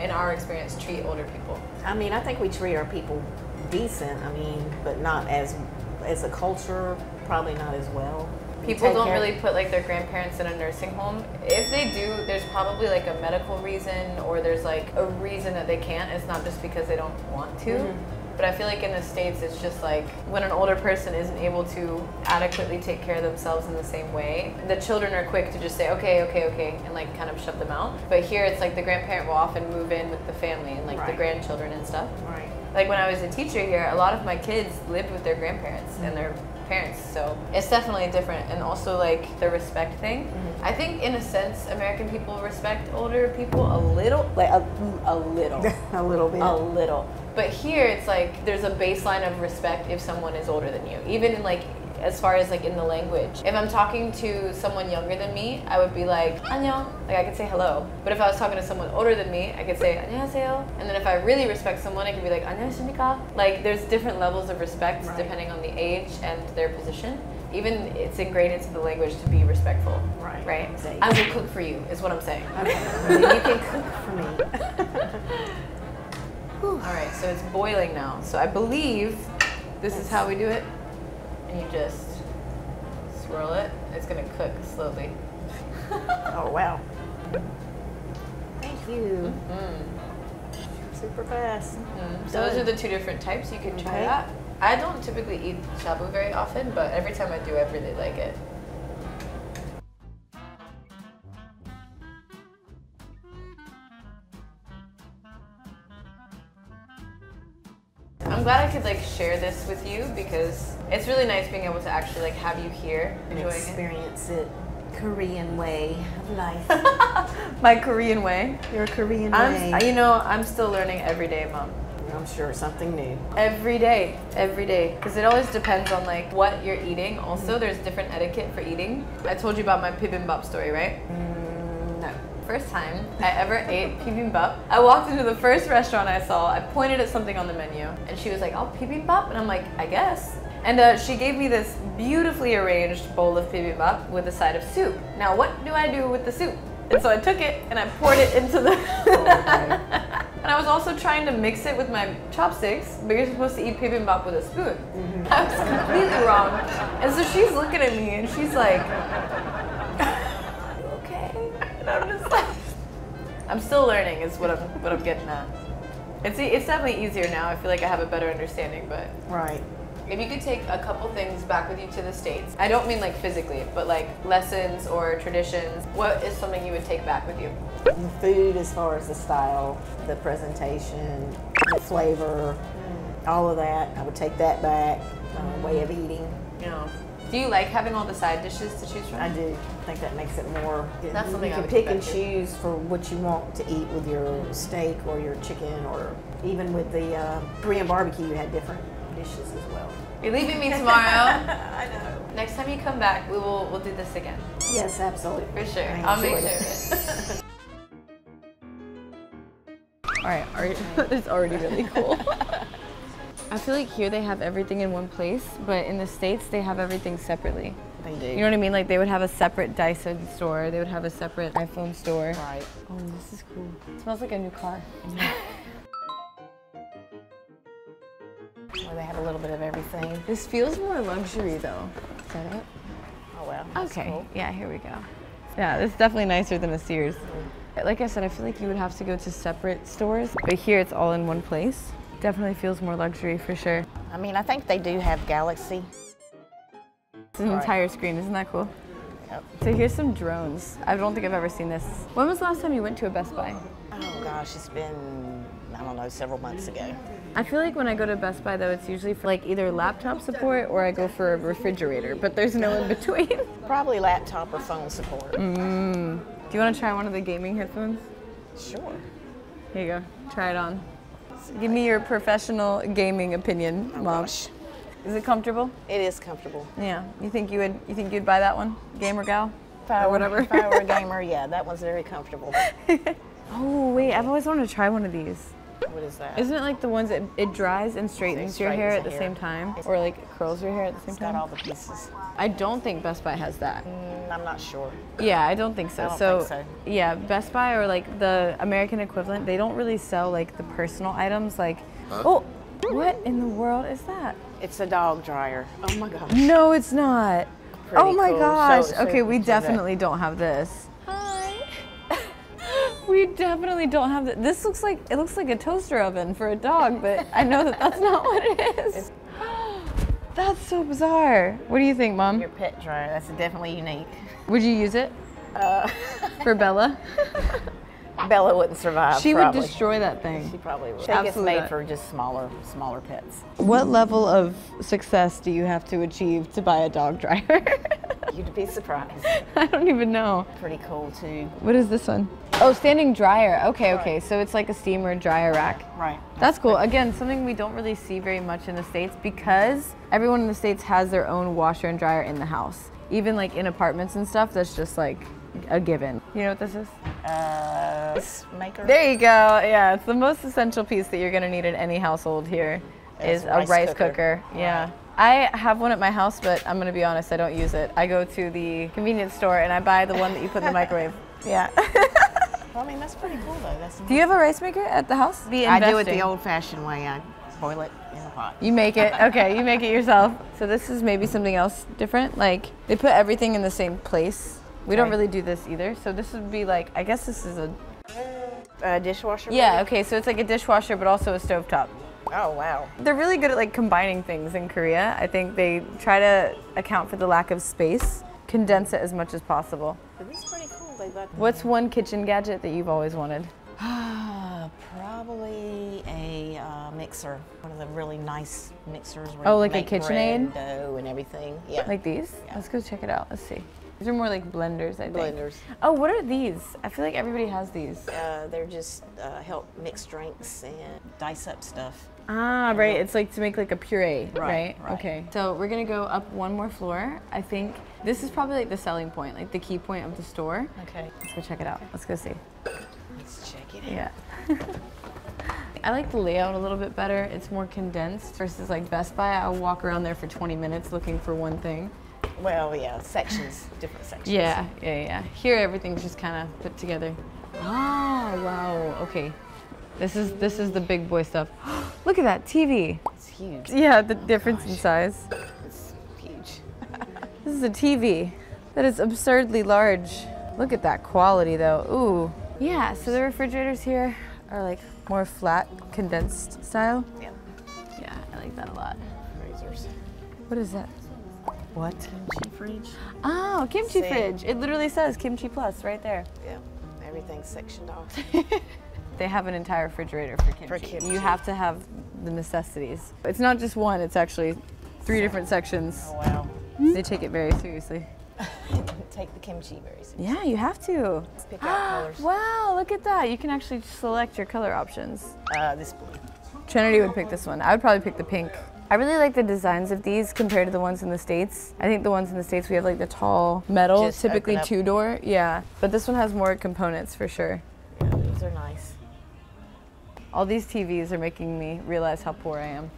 in our experience, treat older people?
I mean, I think we treat our people decent. I mean, but not as a culture, probably not as well.
People
Take
don't
care.
really put like their grandparents in a nursing home. If they do, there's probably like a medical reason, or there's like a reason that they can't. It's not just because they don't want to. But I feel like in the States, it's just like when an older person isn't able to adequately take care of themselves in the same way, the children are quick to just say, okay, and like kind of shut them out. But here it's like the grandparent will often move in with the family and like the
Right.
grandchildren and stuff.
Right.
Like when I was a teacher here, a lot of my kids lived with their grandparents and their parents, so it's definitely different. And also like the respect thing. I think in a sense, American people respect older people a little, like a little.
A little bit.
A little. But here it's like there's a baseline of respect if someone is older than you. Even in like as far as like in the language. If I'm talking to someone younger than me, I would be like 안녕. Like I could say hello. But if I was talking to someone older than me, I could say 안녕하세요. And then if I really respect someone, I could be like 안녕하십니까. Like there's different levels of respect
Right.
depending on the age and their position. Even it's ingrained into the language to be respectful.
Right.
Right?
Exactly.
I will cook for you is what I'm saying.
Okay. Well, then you can cook for me.
All right, so it's boiling now. So I believe this is how we do it. And you just swirl it. It's gonna cook slowly.
Oh, wow. Thank you. Super fast.
So those are the two different types. You can try
Okay.
that. I don't typically eat shabu very often, but every time I do, I really like it. I'm glad I could like share this with you because it's really nice being able to actually like have you here
And
enjoying
experience it. Korean way of life.
it. My Korean way.
Your Korean way.
I'm still learning every day, Mom.
I'm sure something new.
Every day, because it always depends on like what you're eating. Also, there's different etiquette for eating. I told you about my bibimbap story, right?
No.
First time I ever ate bibimbap, I walked into the first restaurant I saw. I pointed at something on the menu, and she was like, "Oh, bibimbap," and I'm like, "I guess." And she gave me this beautifully arranged bowl of bibimbap with a side of soup. Now, what do I do with the soup? And so I took it and I poured it into the... And I was also trying to mix it with my chopsticks, but you're supposed to eat bibimbap with a spoon. I was completely wrong. And so she's looking at me and she's like, okay. And I'm just like, I'm still learning is what I'm getting at. It's definitely easier now. I feel like I have a better understanding, but...
Right.
If you could take a couple things back with you to the States, I don't mean like physically, but like lessons or traditions, what is something you would take back with you?
The food, as far as the style, the presentation, the flavor, all of that, I would take that back. Way of eating.
Yeah. Do you like having all the side dishes to choose from?
I do. I think that makes it more.
That's something
you
I
can
would
pick
take
and
back too.
choose for what you want to eat with your steak or your chicken, or even with the Korean barbecue, you had different dishes as well.
You're leaving me tomorrow.
I know.
Next time you come back, we'll do this again.
Yes, absolutely.
For sure.
I
I'll make
enjoyed
sure
it.
of it. All right, it's already really cool. I feel like here they have everything in one place, but in the States they have everything separately.
They do.
You know what I mean? Like they would have a separate Dyson store, they would have a separate iPhone store.
Right.
Oh, this is cool. It smells like a new car.
Well, they have a little bit of everything.
This feels more luxury though. Is that it?
Oh well. That's
Okay,
cool.
yeah, here we go. Yeah, this is definitely nicer than a Sears. Like I said, I feel like you would have to go to separate stores, but here it's all in one place. Definitely feels more luxury for sure.
I mean, I think they do have Galaxy.
It's an entire screen, isn't that cool?
Yep.
So here's some drones. I don't think I've ever seen this. When was the last time you went to a Best Buy?
Oh gosh, it's been, I don't know, several months ago.
I feel like when I go to Best Buy though, it's usually for like either laptop support or I go for a refrigerator, but there's no in between.
Probably laptop or phone support.
Do you want to try one of the gaming headphones?
Sure.
Here you go, try it on. Give me your professional gaming opinion,
Oh,
Mom.
gosh.
Is it comfortable?
It is comfortable.
Yeah. You think you'd buy that one? Gamer gal? Or whatever.
If I were a gamer, yeah, that one's very comfortable.
Oh wait, I've always wanted to try one of these.
What is that?
Isn't it like the ones that it dries and straightens your hair at
straightens
the
the
same
hair.
time? Or like curls your hair at the same
It's got
time?
all the pieces.
I don't think Best Buy has that.
I'm not sure.
Yeah, I don't think so.
I don't think so.
Yeah, Best Buy or like the American equivalent, they don't really sell like the personal items like, oh, what in the world is that?
It's a dog dryer. Oh my gosh.
No, it's not.
Pretty
Oh my
cool.
gosh.
So
Okay, we
that.
definitely don't have this. Hi. We definitely don't have this. This looks like, it looks like a toaster oven for a dog, but I know that that's not what it is. That's so bizarre. What do you think, Mom?
Your pet dryer, that's definitely unique.
Would you use it? For Bella?
Bella wouldn't survive.
She
probably.
would destroy that thing.
She probably would. I think it's
Absolutely
made
not.
for just smaller pets.
What level of success do you have to achieve to buy a dog dryer?
You'd be surprised.
I don't even know.
Pretty cool too.
What is this one? Oh, standing dryer. Okay, okay. So it's like a steamer dryer rack.
Right.
That's cool. Again, something we don't really see very much in the States because everyone in the States has their own washer and dryer in the house. Even like in apartments and stuff, that's just like a given. You know what this is?
Ice maker.
There you go. Yeah, it's the most essential piece that you're gonna need in any household here is a rice cooker. Yeah. I have one at my house, but I'm gonna be honest, I don't use it. I go to the convenience store and I buy the one that you put in the microwave. Yeah.
Well, I mean, that's pretty cool though. That's
Do you have a rice maker at the house?
I do it the old-fashioned way. I boil it in the pot.
You make it. Okay, you make it yourself. So this is maybe something else different. Like they put everything in the same place. We don't really do this either. So this would be like, I guess this is
A dishwasher?
yeah,
maybe?
okay, so it's like a dishwasher but also a stovetop.
Oh, wow.
They're really good at like combining things in Korea. I think they try to account for the lack of space, condense it as much as possible.
But this is pretty cool. They got
What's one kitchen gadget that you've always wanted?
probably a mixer. One of the really nice mixers. Where
Oh,
you
like a
make bread
KitchenAid?
and dough and everything. Yeah.
Like these?
Yeah.
Let's go check it out. Let's see. These are more like blenders, I think.
blenders.
Oh, what are these? I feel like everybody has these.
They're just help mix drinks and dice up stuff.
Ah, right. It's like to make like a puree, right?
right.
Okay. So we're gonna go up one more floor. I think this is probably like the selling point, like the key point of the store.
Okay.
Let's go check it out. Let's go see.
Let's check it out.
Yeah. I like the layout a little bit better. It's more condensed versus like Best Buy. I'll walk around there for 20 minutes looking for one thing.
Well, yeah, sections, different sections.
Yeah. Here everything's just kind of put together. Oh, wow. Okay. This is the big boy stuff. Look at that TV.
It's huge.
Yeah, the difference in size.
It's huge.
This is a TV that is absurdly large. Look at that quality though. Ooh. Yeah, so the refrigerators here are like more flat, condensed style.
Yeah.
Yeah, I like that a lot.
Freezers.
What is that? What?
Kimchi fridge.
Oh, kimchi
See?
fridge. It literally says Kimchi Plus right there.
Yeah. Everything's sectioned off.
They have an entire refrigerator for kimchi.
For kimchi.
You have to have the necessities. It's not just one, it's actually 3 different sections.
Oh, wow.
They take it very seriously.
Take the kimchi very seriously.
Yeah, you have to.
Let's pick out colors.
Wow, look at that. You can actually select your color options.
This blue.
Trinity would pick this one. I would probably pick the pink. I really like the designs of these compared to the ones in the States. I think the ones in the States, we have like the tall metal,
Just
typically
open up.
2-door. Yeah, but this one has more components for sure.
Yeah, these are nice.
All these TVs are making me realize how poor I am.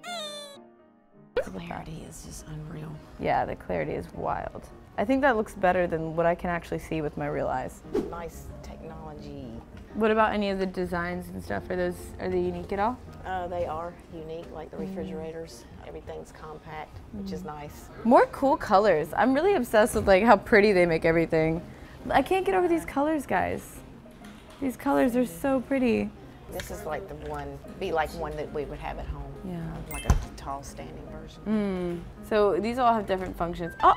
The clarity is just unreal.
Yeah, the clarity is wild. I think that looks better than what I can actually see with my real eyes.
Nice technology.
What about any of the designs and stuff? Are they unique at all?
They are unique, like the refrigerators. Everything's compact, which is nice.
More cool colors. I'm really obsessed with like how pretty they make everything. I can't get over these colors, guys. These colors are so pretty.
This is like the one, be like one that we would have at home.
Yeah.
Like a tall standing version.
So these all have different functions. Oh,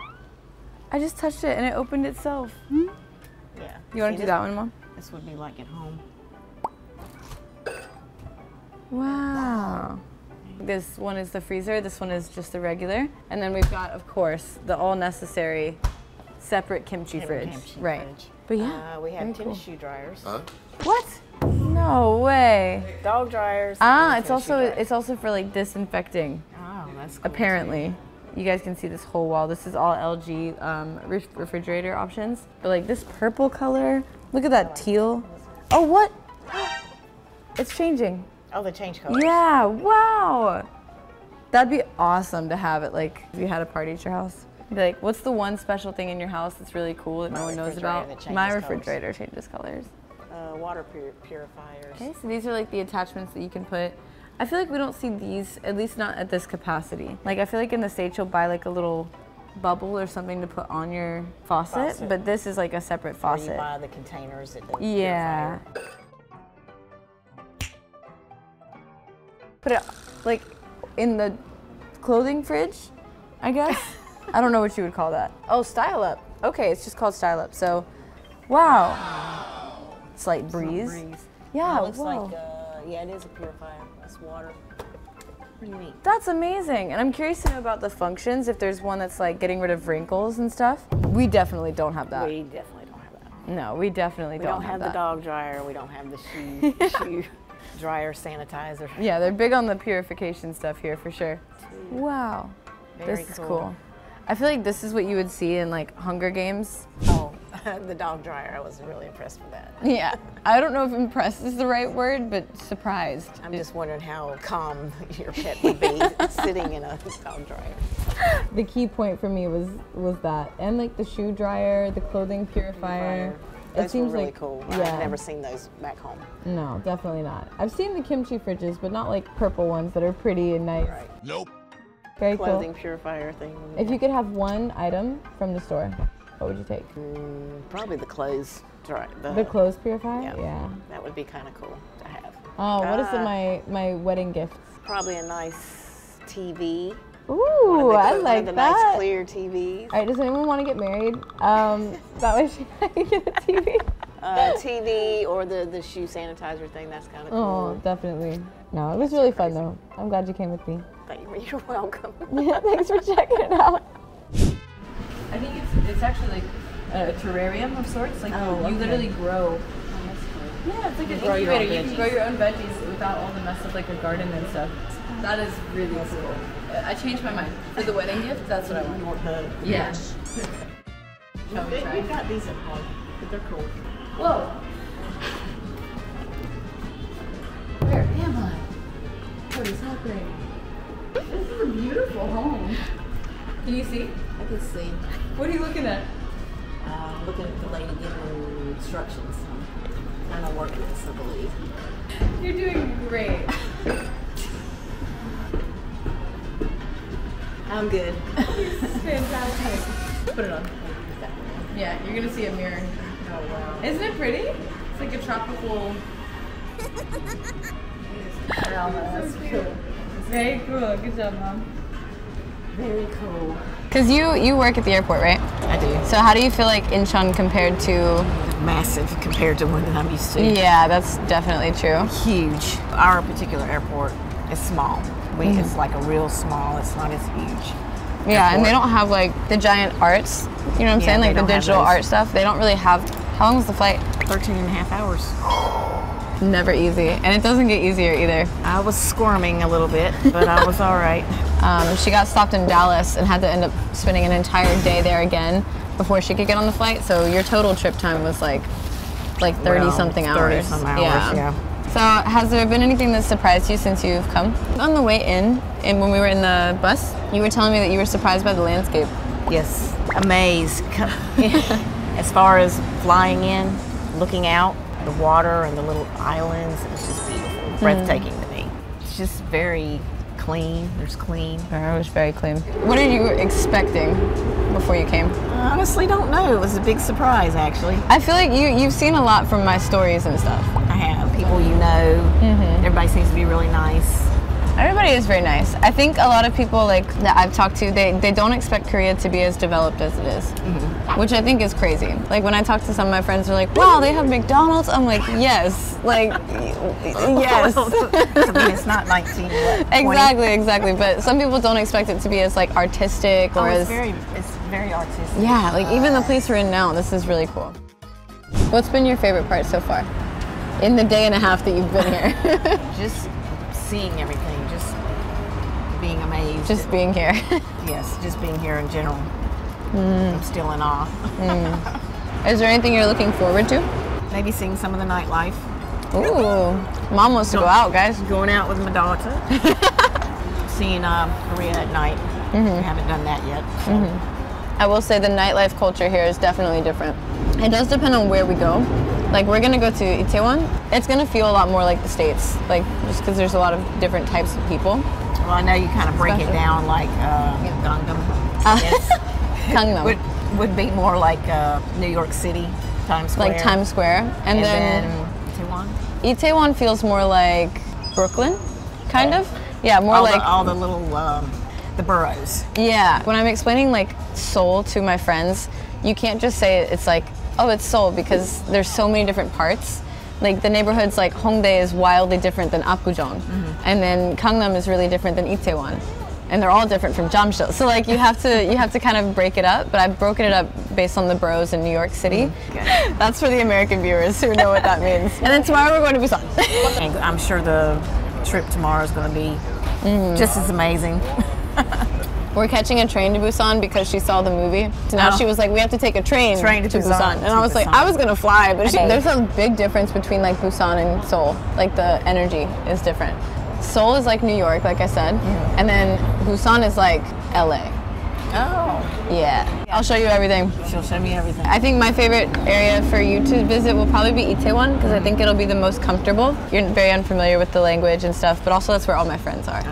I just touched it and it opened itself.
Yeah.
You want
See,
to do that one, Mom?
This would be like at home.
Wow. This one is the freezer, this one is just the regular. And then we've got, of course, the all necessary separate kimchi fridge.
Kimchi
Right.
fridge.
But yeah,
We have
very
tennis
cool.
shoe dryers.
What? No way.
Dog dryers.
Ah,
and tennis shoe dryers.
it's also for like disinfecting.
Oh, that's cool.
Apparently. You guys can see this whole wall. This is all LG refrigerator options. But like this purple color, look at that teal. Oh, what? It's changing.
Oh, they change colors.
Yeah, wow. That'd be awesome to have it like if you had a party at your house. Be like, what's the one special thing in your house that's really cool that no one knows
refrigerator
about?
that changes
My
colors.
refrigerator changes colors.
Water purifiers.
Okay, so these are like the attachments that you can put. I feel like we don't see these, at least not at this capacity. Like I feel like in the States you'll buy like a little bubble or something to put on your faucet. But this is like a separate
Or
faucet.
you buy the containers at the
Yeah.
purifier.
Put it like in the clothing fridge, I guess. I don't know what you would call that. Oh, Style Up. Okay, it's just called Style Up. So, wow. Slight breeze. Yeah,
It looks
whoa.
like, yeah, it is a purifier. It's water. Pretty neat.
That's amazing. And I'm curious to know about the functions, if there's one that's like getting rid of wrinkles and stuff. We definitely don't have that.
We definitely don't have that.
No, we definitely
We
don't
have the
that.
dog dryer. We don't have the shoe dryer sanitizer.
Yeah, they're big on the purification stuff here for sure. Wow.
Very
This is cool. I feel like this is what you would see in like Hunger Games.
Oh, the dog dryer. I was really impressed with that.
Yeah. I don't know if impressed is the right word, but surprised.
I'm just wondering how calm your pet would be sitting in a dog dryer.
The key point for me was that, and like the shoe dryer, the clothing purifier.
Those were really
like,
cool.
Yeah.
I've never seen those back home.
No, definitely not. I've seen the kimchi fridges, but not like purple ones that are pretty and nice.
Right.
Nope.
Very
Clothing
cool.
purifier thing.
If you could have one item from the store, what would you take?
Probably the clothes dryer.
The clothes purifier?
Yeah. That would be kind of cool to have.
Oh, what is my wedding gifts?
Probably a nice TV.
Ooh, I like
the
that.
nice clear TVs.
All right, does anyone want to get married? That way she can get a TV.
TV or the shoe sanitizer thing. That's kind of cool.
Oh, definitely. No, it was really fun though. I'm glad you came with me.
Thank you. You're welcome.
Yeah, thanks for checking it out. I think it's actually like a terrarium of sorts. Like you literally grow. Yeah, it's like an incubator. You can grow your own veggies without all the mess of like a garden and stuff. That is really cool. I changed my mind. For the wedding gift, that's what I want.
You want the
Yeah.
We've got these at home, but they're cool.
Whoa. Where am I?
pretty, so pretty. This is a beautiful home. Can you see?
I can see.
What are you looking at?
Looking at the lady giving instructions. Kind of working this, I believe.
You're doing great.
I'm good.
Fantastic. Put it on. Yeah, you're gonna see a mirror.
Oh wow.
Isn't it pretty? It's like a tropical.
Wow, that's cool.
Very cool. Good job, Mom.
Very cool.
Because you work at the airport, right?
I do.
So how do you feel like Incheon compared to?
Massive compared to one that I'm used to.
Yeah, that's definitely true.
Huge. Our particular airport is small. It's like a real small. It's not as huge.
Yeah, and they don't have like the giant arts. You know what I'm saying? Like the digital art stuff. They don't really have. How long was the flight?
13 and a half hours.
Never easy, and it doesn't get easier either.
I was squirming a little bit, but I was all right.
She got stopped in Dallas and had to end up spending an entire day there again before she could get on the flight. So your total trip time was like 30 something hours.
30 some hours, yeah.
So has there been anything that surprised you since you've come? On the way in, and when we were in the bus, you were telling me that you were surprised by the landscape.
Yes, amazed. As far as flying in, looking out, the water and the little islands, it's just beautiful, breathtaking to me. It's just very clean. There's clean.
It was very clean. What are you expecting before you came?
I honestly don't know. It was a big surprise, actually.
I feel like you've seen a lot from my stories and stuff.
I have. People you know. Everybody seems to be really nice.
Everybody is very nice. I think a lot of people like that I've talked to, they don't expect Korea to be as developed as it is, which I think is crazy. Like when I talk to some of my friends, they're like, "Wow, they have McDonald's." I'm like, "Yes, like yes."
I mean, it's not 19. What,
Exactly. But some people don't expect it to be as like artistic or
it's
as
very artistic.
yeah. Like even the place we're in now, this is really cool. What's been your favorite part so far in the day and a half that you've been here?
Just seeing everything, just being amazed.
Just being here.
Yes, just being here in general. I'm still in awe.
Is there anything you're looking forward to?
Maybe seeing some of the nightlife.
Ooh, Mom wants to go out, guys.
Going out with my daughter. Seeing Korea at night. We haven't done that yet. So.
I will say the nightlife culture here is definitely different. It does depend on where we go. Like we're gonna go to Itaewon. It's gonna feel a lot more like the States, like just because there's a lot of different types of people.
Well, I know you kind of break it down like Gangnam. Yes.
Gangnam
would be more like New York City, Times Square.
like Times Square, and
then Itaewon.
Itaewon feels more like Brooklyn, kind of. Yeah, more like
all the little the boroughs.
Yeah. When I'm explaining like Seoul to my friends, you can't just say it's like, oh, it's Seoul, because there's so many different parts. Like the neighborhoods, like Hongdae is wildly different than Apgujeong, and then Gangnam is really different than Itaewon, and they're all different from Jamsil. So like you have to kind of break it up. But I've broken it up based on the boroughs in New York City. That's for the American viewers who know what that means. And then tomorrow we're going to Busan.
And I'm sure the trip tomorrow is going to be just as amazing.
We're catching a train to Busan because she saw the movie. So now she was like, we have to take a train to Busan. And I was like, I was gonna fly, but there's a big difference between like Busan and Seoul. Like the energy is different. Seoul is like New York, like I said, and then Busan is like LA.
Oh.
Yeah. I'll show you everything.
She'll show me everything.
I think my favorite area for you to visit will probably be Itaewon, because I think it'll be the most comfortable. You're very unfamiliar with the language and stuff, but also that's where all my friends are.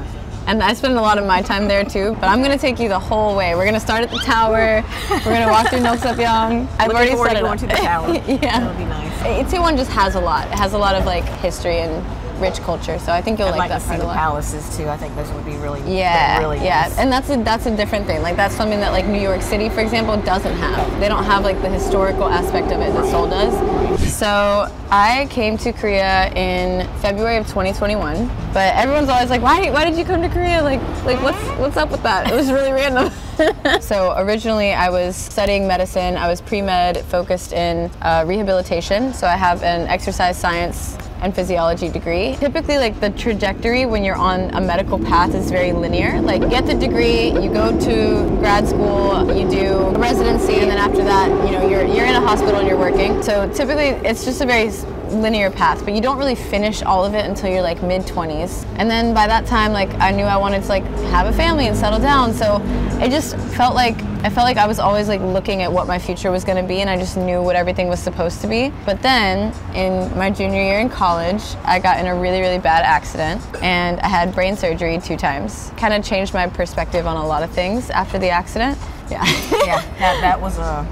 And I spend a lot of my time there too, but I'm gonna take you the whole way. We're gonna start at the tower, we're gonna walk through Noksapyeong. I've already set it
going
up.
to the tower.
Yeah.
That'll be nice.
Itaewon just has a lot. It has a lot of like history and rich culture, so I think you'll
I'd
like that
to
part
see
a
the
lot.
palaces too. I think those would be really
Yeah,
nice.
And that's a different thing. Like that's something that like New York City, for example, doesn't have. They don't have like the historical aspect of it that Seoul does. So I came to Korea in February of 2021, but everyone's always like, why did you come to Korea? Like what's up with that? It was really random. So originally I was studying medicine. I was pre-med focused in rehabilitation. So I have an exercise science and physiology degree. Typically, like the trajectory when you're on a medical path is very linear. Like you get the degree, you go to grad school, you do residency, and then after that, you know, you're in a hospital and you're working. So typically, it's just a very linear path, but you don't really finish all of it until you're like mid-20s. And then by that time, like I knew I wanted to like have a family and settle down. So it just felt like I was always like looking at what my future was going to be, and I just knew what everything was supposed to be. But then in my junior year in college, I got in a really, really bad accident, and I had brain surgery 2 times. Kind of changed my perspective on a lot of things after the accident. Yeah.
Yeah, that was a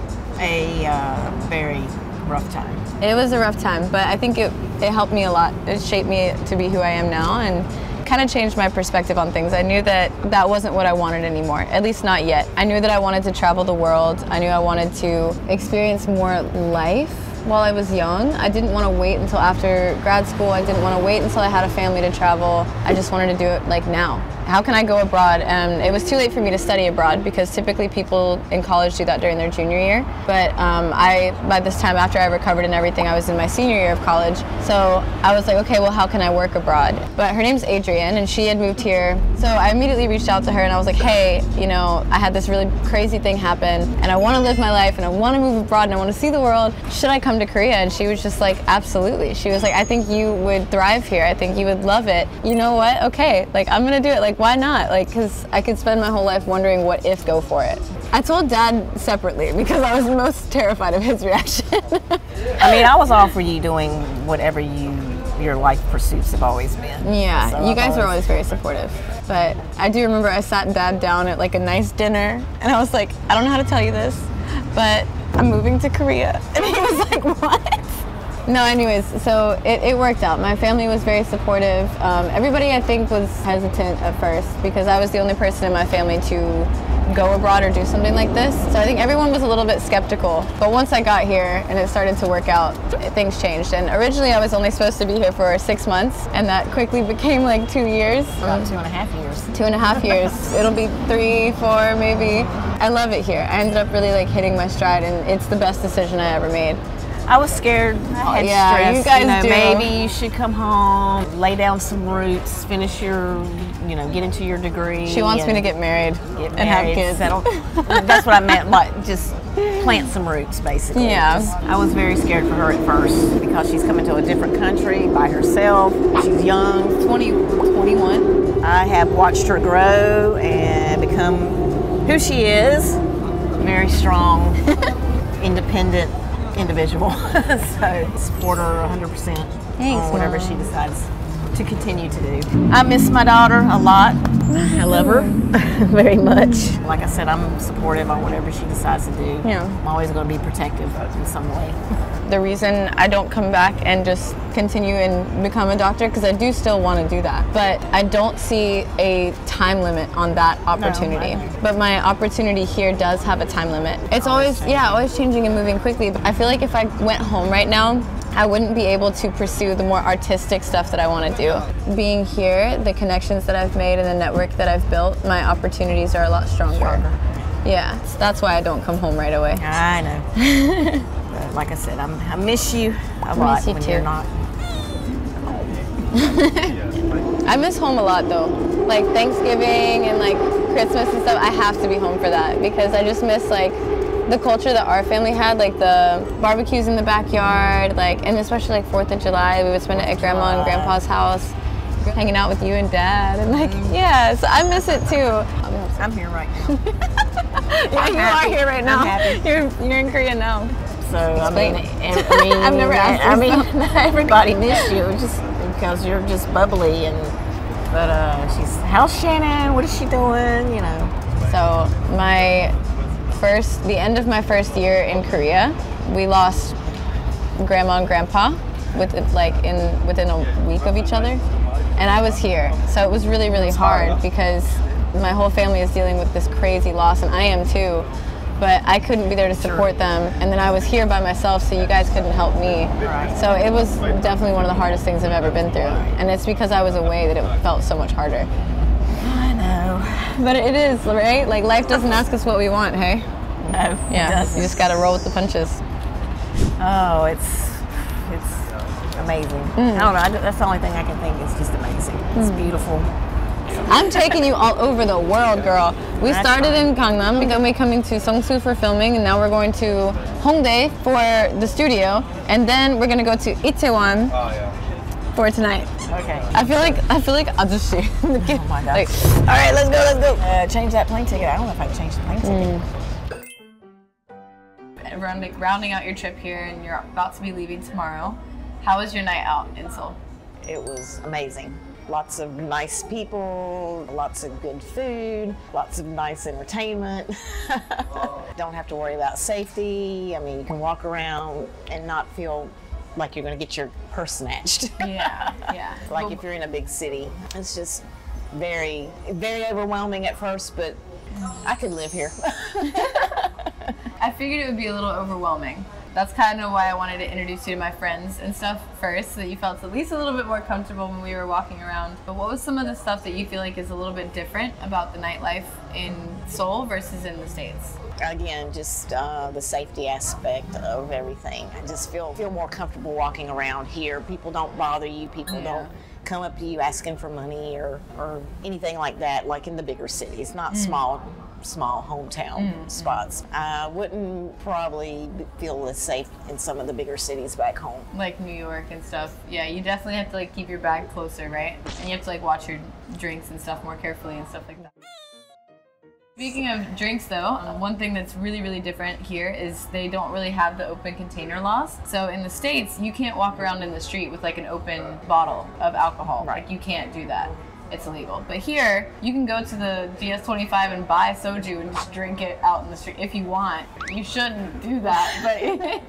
very rough time.
It was a rough time, but I think it helped me a lot. It shaped me to be who I am now, and kind of changed my perspective on things. I knew that that wasn't what I wanted anymore, at least not yet. I knew that I wanted to travel the world. I knew I wanted to experience more life while I was young. I didn't want to wait until after grad school. I didn't want to wait until I had a family to travel. I just wanted to do it like now. How can I go abroad? And it was too late for me to study abroad because typically people in college do that during their junior year. But by this time, after I recovered and everything, I was in my senior year of college. So I was like, okay, well, how can I work abroad? But her name's Adrienne, and she had moved here. So I immediately reached out to her, and I was like, hey, you know, I had this really crazy thing happen, and I want to live my life, and I want to move abroad, and I want to see the world. Should I come to Korea? And she was just like, absolutely. She was like, I think you would thrive here. I think you would love it. You know what? Okay, like I'm gonna do it. Like, why not? Like, because I could spend my whole life wondering what if, go for it. I told Dad separately because I was most terrified of his reaction.
I mean, I was all for you doing whatever your life pursuits have always been.
Yeah,
so
you guys were always very supportive. But I do remember I sat Dad down at like a nice dinner, and I was like, I don't know how to tell you this, but I'm moving to Korea. And he was like, what? No, anyways, so it worked out. My family was very supportive. Everybody, I think, was hesitant at first because I was the only person in my family to go abroad or do something like this. So I think everyone was a little bit skeptical. But once I got here and it started to work out, things changed. And originally I was only supposed to be here for 6 months, and that quickly became like 2 years.
About 2.5 years.
2.5 years. It'll be 3, 4 maybe. I love it here. I ended up really like hitting my stride, and it's the best decision I ever made.
I was scared. I had stress.
You guys do.
Maybe you should come home, lay down some roots, finish your, get into your degree.
She wants me to get married and have kids.
That's what I meant, like just plant some roots, basically.
Yeah.
I was very scared for her at first because she's coming to a different country by herself. She's young.
21.
I have watched her grow and become who she is. Very strong, independent individual. So support her 100% on whatever she decides to continue to do. I miss my daughter a lot. I love her very much. Like I said, I'm supportive on whatever she decides to do.
Yeah.
I'm always going to be protective in some way.
The reason I don't come back and just continue and become a doctor, because I do still want to do that, but I don't see a time limit on that opportunity.
No,
but my opportunity here does have a time limit. It's always changing and moving quickly. I feel like if I went home right now, I wouldn't be able to pursue the more artistic stuff that I want to do. Being here, the connections that I've made and the network that I've built, my opportunities are a lot stronger. Yeah, so that's why I don't come home right away.
I know. But like I said, I miss you a lot when you're not home.
I miss home a lot though. Like Thanksgiving and like Christmas and stuff, I have to be home for that because I just miss like the culture that our family had, like the barbecues in the backyard, like, and especially like 4th of July, we would spend it at Grandma and Grandpa's house, hanging out with you and Dad, and like, yeah, so I miss it too.
I'm here right now.
Yeah, you are here right now.
I'm happy.
You're in Korea now.
So I mean,
I've never asked her.
I mean, everybody missed you just because you're just bubbly, but she's, how's Shannon? What is she doing?
So the end of my first year in Korea, we lost Grandma and Grandpa within a week of each other, and I was here, so it was really, really hard because my whole family is dealing with this crazy loss, and I am too. But I couldn't be there to support them, and then I was here by myself, so you guys couldn't help me. So it was definitely one of the hardest things I've ever been through, and it's because I was away that it felt so much harder.
I know.
But it is, right? Like, life doesn't ask us what we want, hey?
No,
yeah,
it doesn't.
You just gotta roll with the punches.
Oh, it's Amazing. I don't know. That's the only thing I can think. It's just amazing. It's beautiful.
I'm taking you all over the world, girl. We
That's
started
fine.
in Gangnam, then we're coming to Seongsu for filming, and now we're going to Hongdae for the studio, and then we're gonna go to Itaewon for tonight.
Okay.
I feel like 아저씨.
Oh my gosh.
Like, all right, let's go.
Change that plane ticket. I don't know if I can change the plane ticket.
Everyone, like, rounding out your trip here, and you're about to be leaving tomorrow. How was your night out in Seoul?
It was amazing. Lots of nice people, lots of good food, lots of nice entertainment. Don't have to worry about safety. I mean, you can walk around and not feel like you're going to get your purse snatched.
Yeah.
Like if you're in a big city. It's just very, very overwhelming at first, but I could live here.
I figured it would be a little overwhelming. That's kind of why I wanted to introduce you to my friends and stuff first, so that you felt at least a little bit more comfortable when we were walking around. But what was some of the stuff that you feel like is a little bit different about the nightlife in Seoul versus in the States?
Again, just the safety aspect of everything. I just feel more comfortable walking around here. People don't bother you. People don't come up to you asking for money or anything like that, like in the bigger cities, not small hometown spots. I wouldn't probably feel as safe in some of the bigger cities back home.
Like New York and stuff. Yeah, you definitely have to like keep your bag closer, right? And you have to like watch your drinks and stuff more carefully and stuff like that. Speaking of drinks though, one thing that's really, really different here is they don't really have the open container laws. So in the States, you can't walk around in the street with like an open bottle of alcohol.
Right.
Like you can't do that. It's illegal. But here, you can go to the GS25 and buy soju and just drink it out in the street if you want. You shouldn't do that, but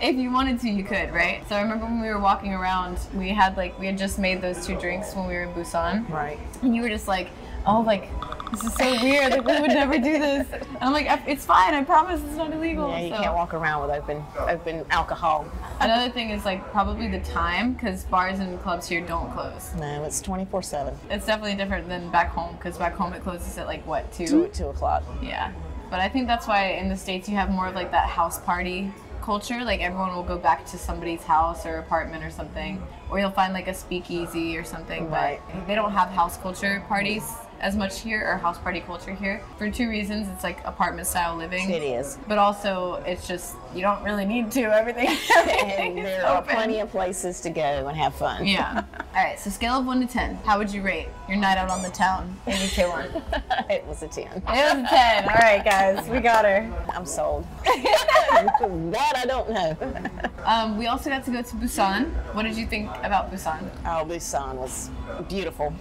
if you wanted to, you could, right? So I remember when we were walking around, we had just made those 2 drinks when we were in Busan.
Right.
And you were just like, oh, like, this is so weird, like we would never do this. And I'm like, it's fine, I promise it's not illegal.
Yeah, you can't walk around with open alcohol.
Another thing is like probably the time, because bars and clubs here don't close.
No, it's 24/7.
It's definitely different than back home, because back home it closes at like what, 2?
2 o'clock.
Yeah. But I think that's why in the States you have more of like that house party culture. Like everyone will go back to somebody's house or apartment or something, or you'll find like a speakeasy or something.
Right.
But they don't have house culture parties as much here, or house party culture here, for 2 reasons. It's like apartment style living.
It is.
But also it's just, you don't really need to. Everything
And
is
there are
open.
plenty of places to go and have fun.
Yeah. All right, so scale of 1 to 10, how would you rate your night out on the town in Itaewon?
It was a 10.
It was a 10. All right, guys, we got her.
I'm sold. That I don't know.
We also got to go to Busan. What did you think about Busan?
Oh, Busan was beautiful.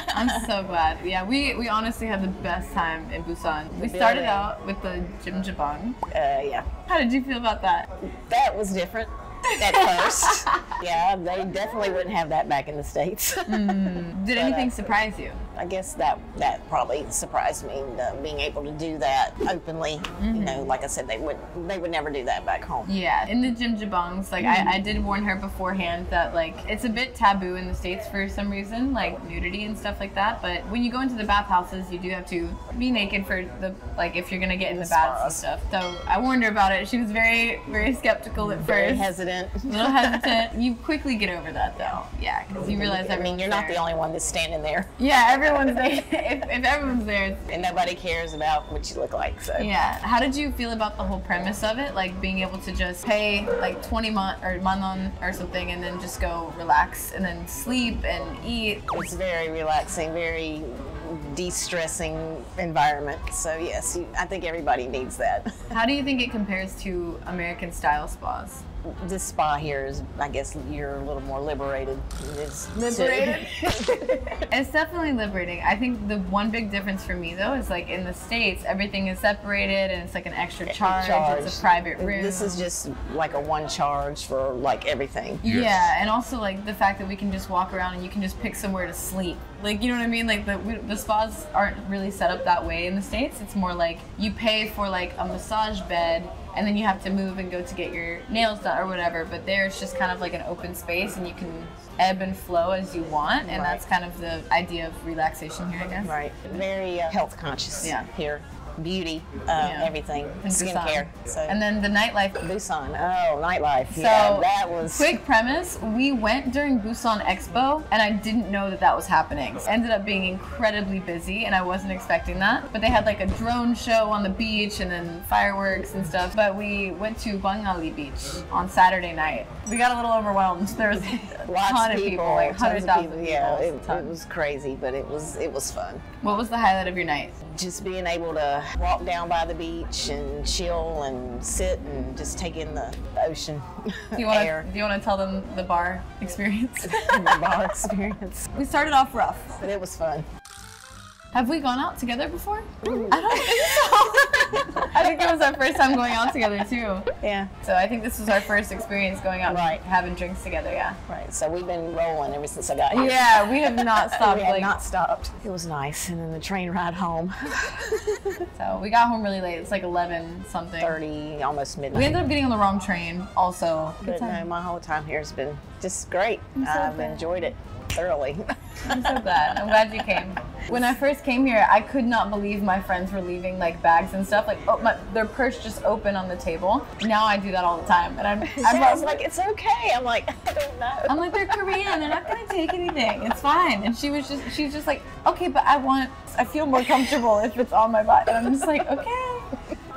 I'm so glad. Yeah, we honestly had the best time in Busan. We started
building.
out with the jjimjilbang.
Yeah.
How did you feel about that?
That was different at first. Yeah, they definitely wouldn't have that back in the States.
Did anything surprise you?
I guess that probably surprised me, being able to do that openly. You know, like I said, they would never do that back home.
Yeah, in the jjimjilbangs, like I did warn her beforehand that like it's a bit taboo in the States for some reason, like nudity and stuff like that. But when you go into the bathhouses, you do have to be naked for the if you're gonna get in the baths and stuff. So I warned her about it. She was very, very skeptical at
Very
first.
hesitant.
A little hesitant. You quickly get over that though. Yeah, because you realize
I mean, you're not the only one that's standing there.
Yeah, everyone's there. If everyone's there, it's,
And nobody cares about what you look like. So
yeah. How did you feel about the whole premise of it? Like being able to just pay like 20 manwon or something, and then just go relax and then sleep and eat.
it's very relaxing, very de-stressing environment. So yes, I think everybody needs that.
How do you think it compares to American style spas?
This spa here is, I guess, you're a little more liberated. It's
Liberated? It's definitely liberating. I think the one big difference for me though is like in the States, everything is separated and it's like an extra charge. It's a private room.
This is just like a one charge for like everything.
Yeah, and also like the fact that we can just walk around and you can just pick somewhere to sleep. Like, you know what I mean? Like the spas aren't really set up that way in the States. It's more like you pay for like a massage bed and then you have to move and go to get your nails done or whatever. But there it's just kind of like an open space and you can ebb and flow as you want. And
Right.
that's kind of the idea of relaxation here, I guess.
Right. Very health conscious
Yeah.
here.
beauty, everything,
And
skincare.
Busan.
So.
And then the nightlife.
Busan, oh, nightlife.
So,
yeah, that was.
Quick premise, we went during Busan Expo and I didn't know that that was happening. It ended up being incredibly busy and I wasn't expecting that. But they had like a drone show on the beach and then fireworks and stuff. But we went to Gwangali Beach on Saturday night. We got a little overwhelmed. There was a ton of people, like 100,000 people.
Yeah, it was crazy, but it was fun.
What was the highlight of your night?
Just being able to walk down by the beach and chill and sit and just take in the ocean air.
Do you want to tell them the bar experience?
The bar experience.
We started off rough.
But it was fun.
Have we gone out together before? I don't think so. I think it was our first time going out together too.
Yeah.
So I think this was our first experience going out,
Right.
having drinks together. Yeah.
Right. So we've been rolling ever since I got here.
Yeah, we have not stopped.
We have not stopped. It was nice, and then the train ride home.
So we got home really late. It's like 11 something.
30, almost midnight.
We ended up getting on the wrong train. Also,
But no, my whole time here has been just great.
so
I've
glad.
enjoyed it thoroughly.
I'm so glad. I'm glad you came. When I first came here, I could not believe my friends were leaving like bags and stuff. Like, their purse just open on the table. Now I do that all the time, and
I was like, it's okay. I'm like, I don't know.
I'm like, they're Korean. They're not gonna take anything. It's fine. And she's just like, okay, but I feel more comfortable if it's on my body. And I'm just like, okay.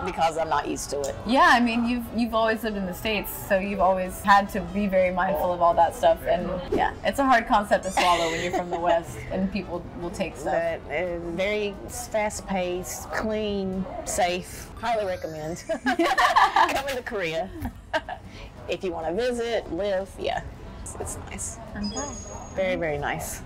Because I'm not used to it.
Yeah, I mean, you've always lived in the States, so you've always had to be very mindful of all that stuff. And yeah, it's a hard concept to swallow when you're from the West and people will take stuff.
But very fast-paced, clean, safe. Highly recommend coming to Korea. If you want to visit, live, yeah, it's nice.
Okay.
Very, very nice.